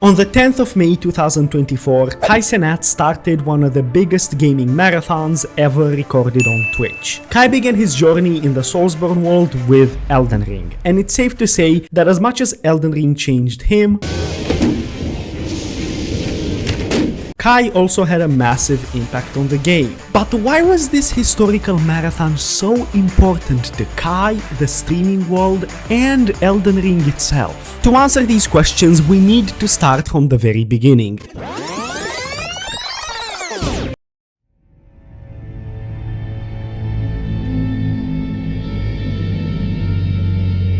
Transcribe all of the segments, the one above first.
On the 10th of May 2024, Cenat started one of the biggest gaming marathons ever recorded on Twitch. Kai began his journey in the soulsborne world with Elden Ring, and it's safe to say that as much as Elden Ring changed him, Kai also had a massive impact on the game. But why was this historical marathon so important to Kai, the streaming world, and Elden Ring itself? To answer these questions, we need to start from the very beginning.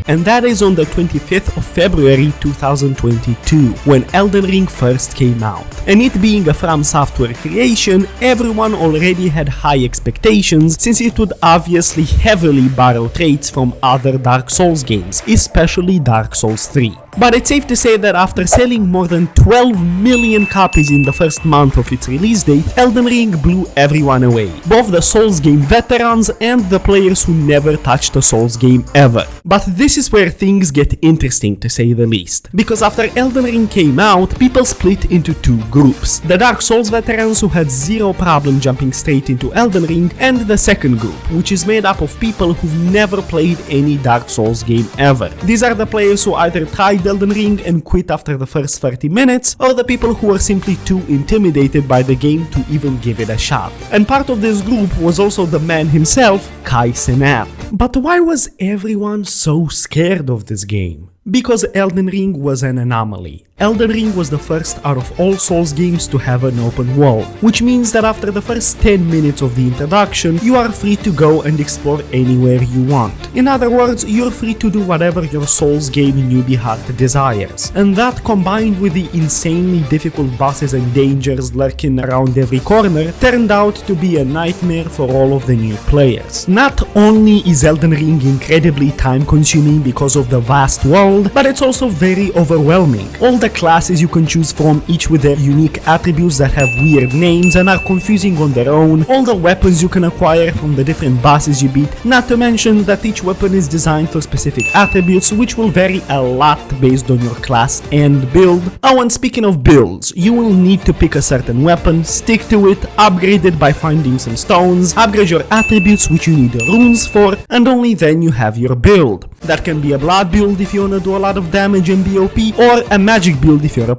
And that is on the 25th of February 2022, when Elden Ring first came out. And it being a From Software creation, everyone already had high expectations, since it would obviously heavily borrow traits from other Dark Souls games, especially Dark Souls 3. But it's safe to say that after selling more than 12 million copies in the first month of its release date, Elden Ring blew everyone away, both the Souls game veterans and the players who never touched a Souls game ever. But this is where things get interesting, to say the least, because after Elden Ring came out, people split into two groups: the Dark Souls veterans who had zero problem jumping straight into Elden Ring, and the second group, which is made up of people who've never played any Dark Souls game ever. These are the players who either tried Elden Ring and quit after the first 30 minutes, or the people who were simply too intimidated by the game to even give it a shot. And part of this group was also the man himself, Cenat. But why was everyone so scared of this game? Because Elden Ring was an anomaly. Elden Ring was the first out of all Souls games to have an open world, which means that after the first 10 minutes of the introduction, you are free to go and explore anywhere you want. In other words, you're free to do whatever your Souls game newbie heart desires. And that, combined with the insanely difficult bosses and dangers lurking around every corner, turned out to be a nightmare for all of the new players. Not only is Elden Ring incredibly time-consuming because of the vast world, but it's also very overwhelming. All the classes you can choose from, each with their unique attributes that have weird names and are confusing on their own, all the weapons you can acquire from the different bosses you beat, not to mention that each weapon is designed for specific attributes which will vary a lot based on your class and build. Oh, and speaking of builds, you will need to pick a certain weapon, stick to it, upgrade it by finding some stones, upgrade your attributes which you need runes for, and only then you have your build. That can be a blood build if you wanna do a lot of damage and BOP, or a magic build if you're a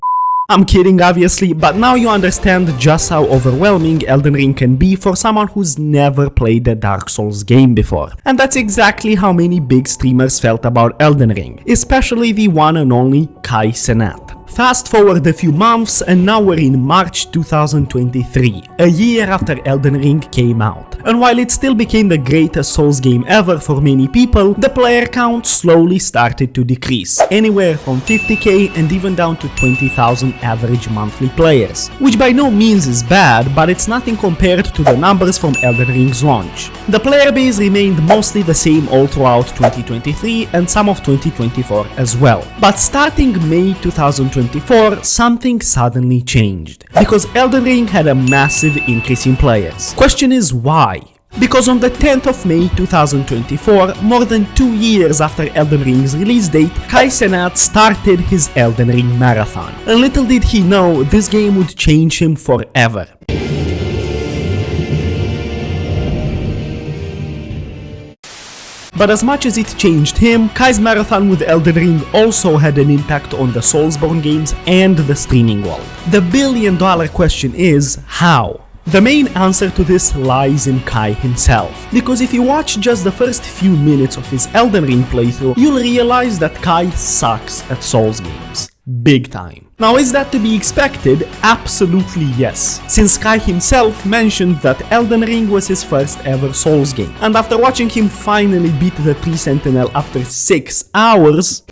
I'm kidding obviously, but now you understand just how overwhelming Elden Ring can be for someone who's never played a Dark Souls game before. And that's exactly how many big streamers felt about Elden Ring, especially the one and only Cenat. Fast forward a few months and now we're in March 2023, a year after Elden Ring came out. And while it still became the greatest Souls game ever for many people, the player count slowly started to decrease, anywhere from 50k and even down to 20,000 average monthly players. Which by no means is bad, but it's nothing compared to the numbers from Elden Ring's launch. The player base remained mostly the same all throughout 2023 and some of 2024 as well. But starting May 2024, something suddenly changed, because Elden Ring had a massive increase in players. Question is why? Because on the 10th of May 2024, more than 2 years after Elden Ring's release date, Cenat started his Elden Ring marathon. And little did he know, this game would change him forever. But as much as it changed him, Kai's marathon with Elden Ring also had an impact on the Soulsborne games and the streaming world. The billion-dollar question is, how? The main answer to this lies in Kai himself, because if you watch just the first few minutes of his Elden Ring playthrough, you'll realize that Kai sucks at Souls games. Big time. Now, is that to be expected? Absolutely yes, since Kai himself mentioned that Elden Ring was his first ever Souls game, and after watching him finally beat the Tree Sentinel after 6 hours,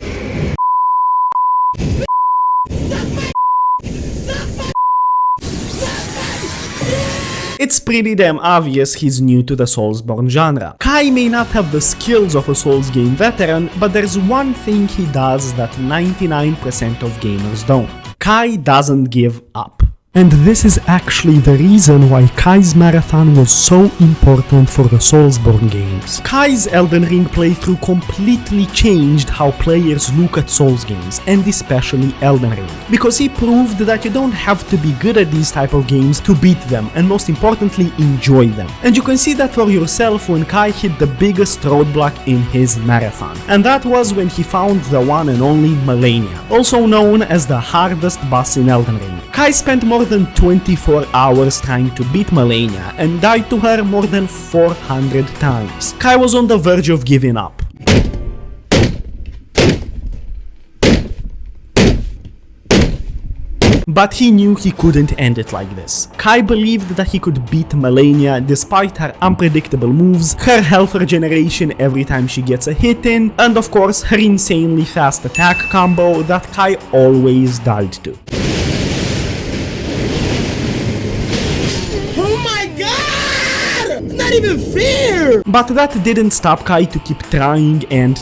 it's pretty damn obvious he's new to the Soulsborne genre. Kai may not have the skills of a Souls game veteran, but there's one thing he does that 99% of gamers don't. Kai doesn't give up. And this is actually the reason why Kai's marathon was so important for the Soulsborne games. Kai's Elden Ring playthrough completely changed how players look at Souls games, and especially Elden Ring, because he proved that you don't have to be good at these type of games to beat them, and most importantly, enjoy them. And you can see that for yourself when Kai hit the biggest roadblock in his marathon, and that was when he found the one and only Malenia, also known as the hardest boss in Elden Ring. Kai spent more than 24 hours trying to beat Malenia and died to her more than 400 times. Kai was on the verge of giving up. But he knew he couldn't end it like this. Kai believed that he could beat Malenia despite her unpredictable moves, her health regeneration every time she gets a hit in, and of course her insanely fast attack combo that Kai always died to. Not even fair! But that didn't stop Kai to keep trying, and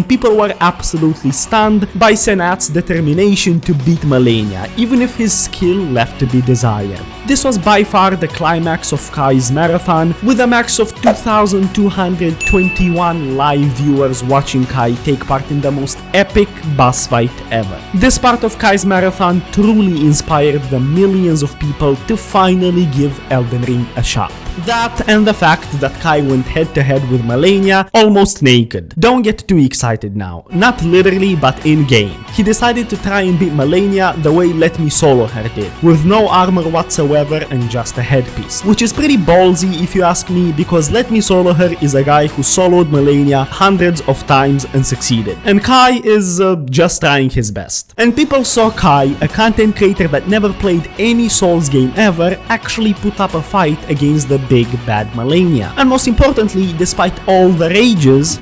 people were absolutely stunned by Cenat's determination to beat Malenia, even if his skill left to be desired. This was by far the climax of Kai's marathon, with a max of 2,221 live viewers watching Kai take part in the most epic boss fight ever. This part of Kai's marathon truly inspired the millions of people to finally give Elden Ring a shot. That and the fact that Kai went head to head with Malenia almost naked. Don't get too excited now, not literally but in game. He decided to try and beat Malenia the way Let Me Solo Her did, with no armor whatsoever and just a headpiece, which is pretty ballsy if you ask me, because Let Me Solo Her is a guy who soloed Malenia hundreds of times and succeeded, and Kai is just trying his best. And people saw Kai, a content creator that never played any Souls game ever, actually put up a fight against the big bad Malenia. And most importantly, despite all the rages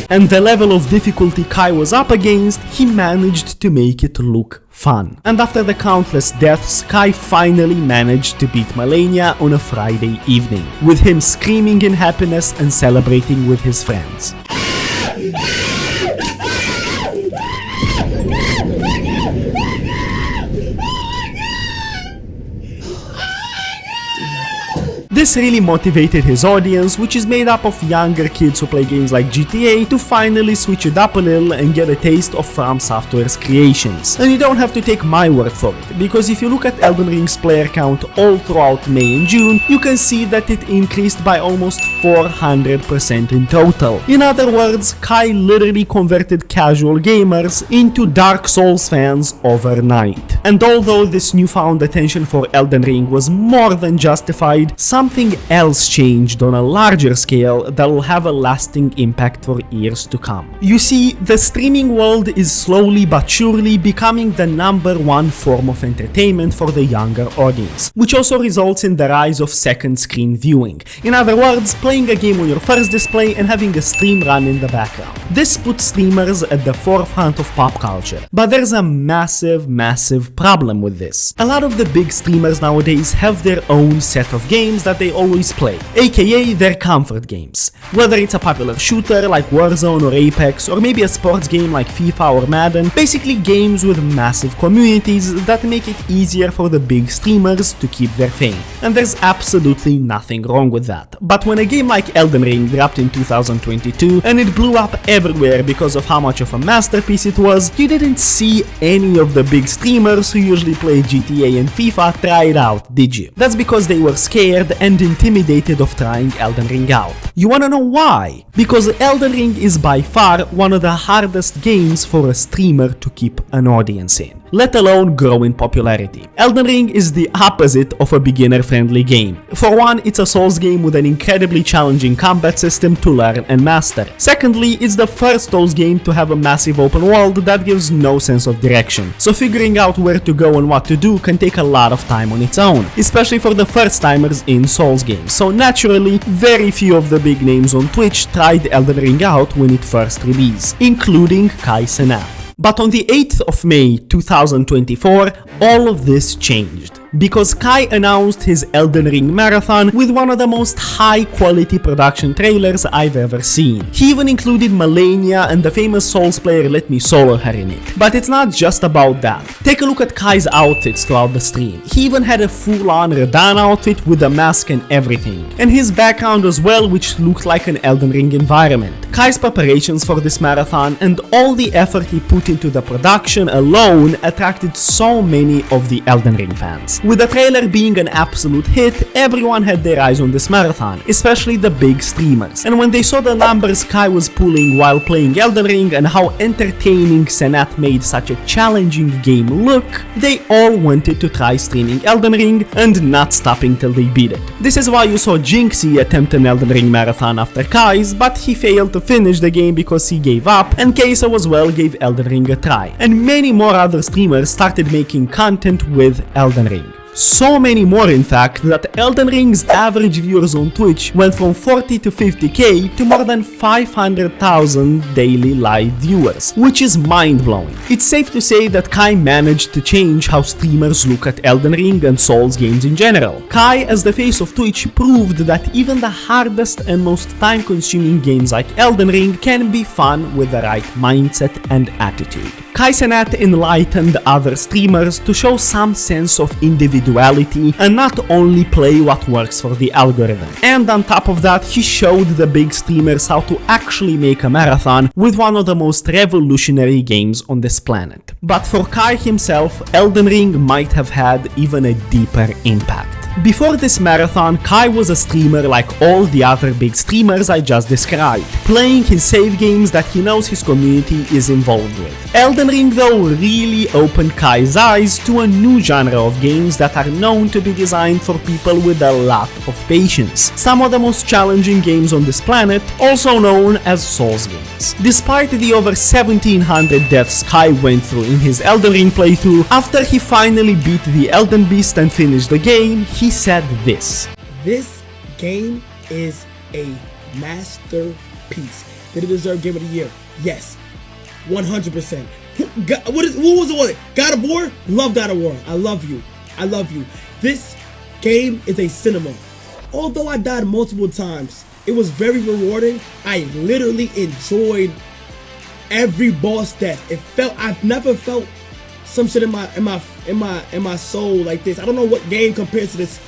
and the level of difficulty Kai was up against, he managed to make it look fun. And after the countless deaths, Kai finally managed to beat Malenia on a Friday evening, with him screaming in happiness and celebrating with his friends. This really motivated his audience, which is made up of younger kids who play games like GTA, to finally switch it up a little and get a taste of From Software's creations. And you don't have to take my word for it, because if you look at Elden Ring's player count all throughout May and June, you can see that it increased by almost 400% in total. In other words, Kai literally converted casual gamers into Dark Souls fans overnight. And although this newfound attention for Elden Ring was more than justified, something else changed on a larger scale that will have a lasting impact for years to come. You see, the streaming world is slowly but surely becoming the #1 form of entertainment for the younger audience, which also results in the rise of second screen viewing. In other words, playing a game on your first display and having a stream run in the background. This puts streamers at the forefront of pop culture. But there's a massive problem with this. A lot of the big streamers nowadays have their own set of games that they always play, aka their comfort games. Whether it's a popular shooter like Warzone or Apex, or maybe a sports game like FIFA or Madden, basically games with massive communities that make it easier for the big streamers to keep their fame. And there's absolutely nothing wrong with that. But when a game like Elden Ring dropped in 2022 and it blew up everywhere because of how much of a masterpiece it was, you didn't see any of the big streamers who usually play GTA and FIFA try it out, did you? That's because they were scared and intimidated of trying Elden Ring out. You wanna know why? Because Elden Ring is by far one of the hardest games for a streamer to keep an audience in, let alone grow in popularity. Elden Ring is the opposite of a beginner-friendly game. For one, it's a Souls game with an incredibly challenging combat system to learn and master. Secondly, it's the first Souls game to have a massive open world that gives no sense of direction, so figuring out where to go and what to do can take a lot of time on its own, especially for the first-timers in Souls games. So naturally, very few of the big names on Twitch tried Elden Ring out when it first released, including Kai Cenat. But on the 8th of May 2024, all of this changed. because Kai announced his Elden Ring marathon with one of the most high-quality production trailers I've ever seen. He even included Malenia and the famous Souls player Let Me Solo her in it. But it's not just about that. Take a look at Kai's outfits throughout the stream. He even had a full-on Radahn outfit with a mask and everything. And his background as well, which looked like an Elden Ring environment. Kai's preparations for this marathon and all the effort he put into the production alone attracted so many of the Elden Ring fans. With the trailer being an absolute hit, everyone had their eyes on this marathon, especially the big streamers. And when they saw the numbers Kai was pulling while playing Elden Ring and how entertaining Cenat made such a challenging game look, they all wanted to try streaming Elden Ring and not stopping till they beat it. This is why you saw Jinxie attempt an Elden Ring marathon after Kai's, but he failed to finish the game because he gave up, and Queso as well gave Elden Ring a try. And many more other streamers started making content with Elden Ring. So many more in fact that Elden Ring's average viewers on Twitch went from 40 to 50k to more than 500,000 daily live viewers, which is mind-blowing. It's safe to say that Kai managed to change how streamers look at Elden Ring and Souls games in general. Kai, as the face of Twitch, proved that even the hardest and most time-consuming games like Elden Ring can be fun with the right mindset and attitude. Kai Cenat enlightened other streamers to show some sense of individuality and not only play what works for the algorithm. And on top of that, he showed the big streamers how to actually make a marathon with one of the most revolutionary games on this planet. But for Kai himself, Elden Ring might have had even a deeper impact. Before this marathon, Kai was a streamer like all the other big streamers I just described, playing his save games that he knows his community is involved with. Elden Ring though really opened Kai's eyes to a new genre of games that are known to be designed for people with a lot of patience. Some of the most challenging games on this planet, also known as Souls games. Despite the over 1700 deaths Kai went through in his Elden Ring playthrough, after he finally beat the Elden Beast and finished the game, he said this. This game is a masterpiece. Did it deserve Game of the Year? Yes. 100%. What was the one? God of War? Love God of War. I love you. I love you. This game is a cinema. Although I died multiple times, it was very rewarding. I literally enjoyed every boss death. I've never felt some shit in my soul like this. I don't know what game compares to this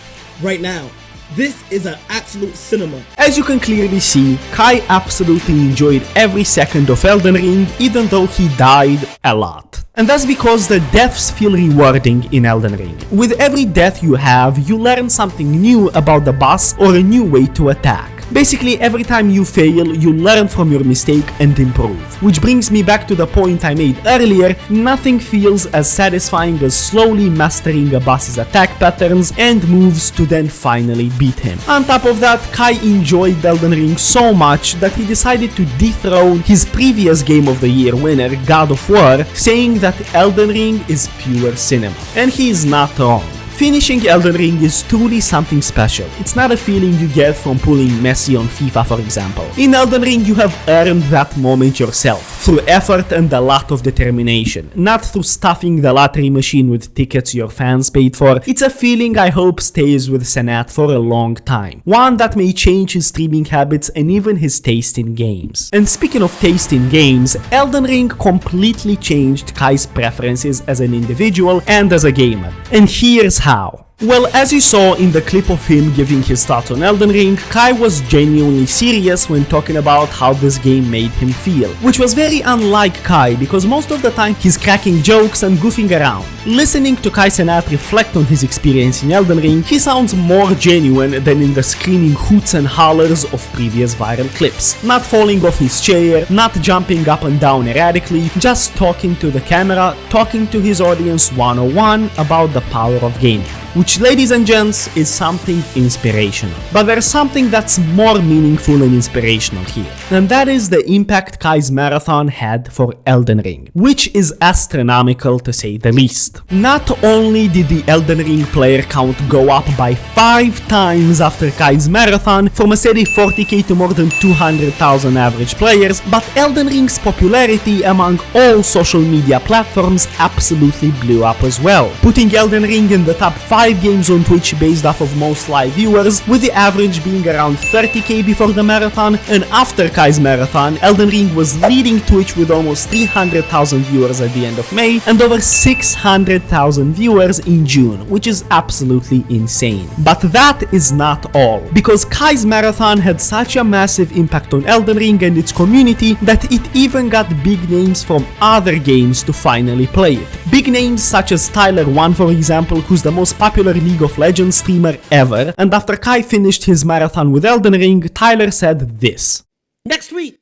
right now. This is an absolute cinema. As you can clearly see, Kai absolutely enjoyed every second of Elden Ring, even though he died a lot. And that's because the deaths feel rewarding in Elden Ring. With every death you have, you learn something new about the boss or a new way to attack. Basically, every time you fail, you learn from your mistake and improve. Which brings me back to the point I made earlier, nothing feels as satisfying as slowly mastering a boss's attack patterns and moves to then finally beat him. On top of that, Kai enjoyed Elden Ring so much that he decided to dethrone his previous Game of the Year winner, God of War, saying that Elden Ring is pure cinema. And he is not wrong. Finishing Elden Ring is truly something special. It's not a feeling you get from pulling Messi on FIFA, for example. In Elden Ring, you have earned that moment yourself, through effort and a lot of determination, not through stuffing the lottery machine with tickets your fans paid for. It's a feeling I hope stays with Cenat for a long time, one that may change his streaming habits and even his taste in games. And speaking of taste in games, Elden Ring completely changed Kai's preferences as an individual and as a gamer. And here's how. Well, as you saw in the clip of him giving his thoughts on Elden Ring, Kai was genuinely serious when talking about how this game made him feel, which was very unlike Kai because most of the time he's cracking jokes and goofing around. Listening to Kai Cenat reflect on his experience in Elden Ring, he sounds more genuine than in the screaming hoots and hollers of previous viral clips. Not falling off his chair, not jumping up and down erratically, just talking to the camera, talking to his audience one-on-one about the power of gaming. Which, ladies and gents, is something inspirational. But there's something that's more meaningful and inspirational here, and that is the impact Kai's marathon had for Elden Ring, which is astronomical to say the least. Not only did the Elden Ring player count go up by 5 times after Kai's marathon, from a steady 40k to more than 200,000 average players, but Elden Ring's popularity among all social media platforms absolutely blew up as well, putting Elden Ring in the top 5 live games on Twitch based off of most live viewers, with the average being around 30k before the marathon, and after Kai's marathon, Elden Ring was leading Twitch with almost 300,000 viewers at the end of May and over 600,000 viewers in June, which is absolutely insane. But that is not all, because Kai's marathon had such a massive impact on Elden Ring and its community that it even got big names from other games to finally play it. Big names such as Tyler1, for example, who's the most popular League of Legends streamer ever, and after Kai finished his marathon with Elden Ring, Tyler said this. Next week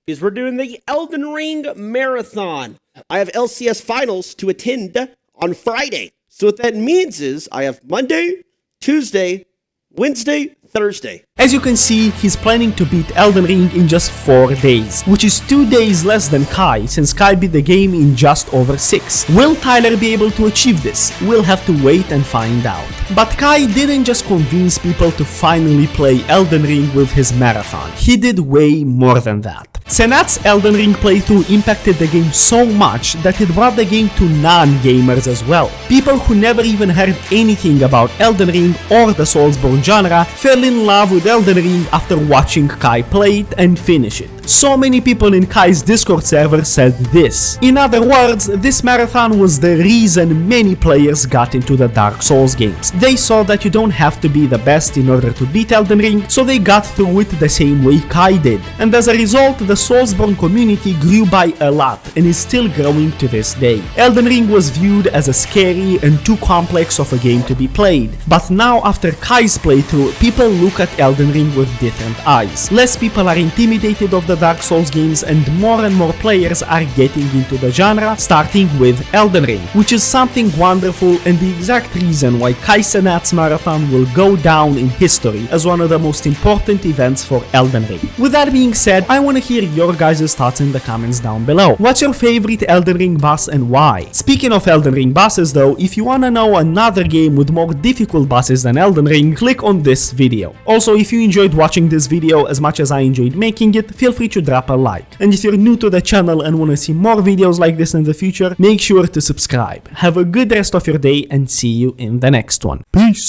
is we're doing the Elden Ring Marathon. I have LCS Finals to attend on Friday. So what that means is I have Monday, Tuesday, Wednesday, Thursday. As you can see, he's planning to beat Elden Ring in just 4 days, which is 2 days less than Kai, since Kai beat the game in just over 6. Will Tyler be able to achieve this? We'll have to wait and find out. But Kai didn't just convince people to finally play Elden Ring with his marathon. He did way more than that. Cenat's Elden Ring playthrough impacted the game so much that it brought the game to non-gamers as well. People who never even heard anything about Elden Ring or the Soulsborne genre fell in love with Elden Ring after watching Kai play it and finish it. So many people in Kai's Discord server said this. In other words, this marathon was the reason many players got into the Dark Souls games. They saw that you don't have to be the best in order to beat Elden Ring, so they got through it the same way Kai did. And as a result, the Soulsborne community grew by a lot and is still growing to this day. Elden Ring was viewed as a scary and too complex of a game to be played. But now, after Kai's playthrough, people look at Elden Ring with different eyes. Less people are intimidated of the Dark Souls games and more players are getting into the genre, starting with Elden Ring, which is something wonderful and the exact reason why Kai Cenat's marathon will go down in history as one of the most important events for Elden Ring. With that being said, I want to hear your guys' thoughts in the comments down below. What's your favorite Elden Ring boss and why? Speaking of Elden Ring bosses though, if you wanna know another game with more difficult bosses than Elden Ring, click on this video. Also, if you enjoyed watching this video as much as I enjoyed making it, feel free to drop a like. And if you're new to the channel and wanna see more videos like this in the future, make sure to subscribe. Have a good rest of your day and see you in the next one. Peace!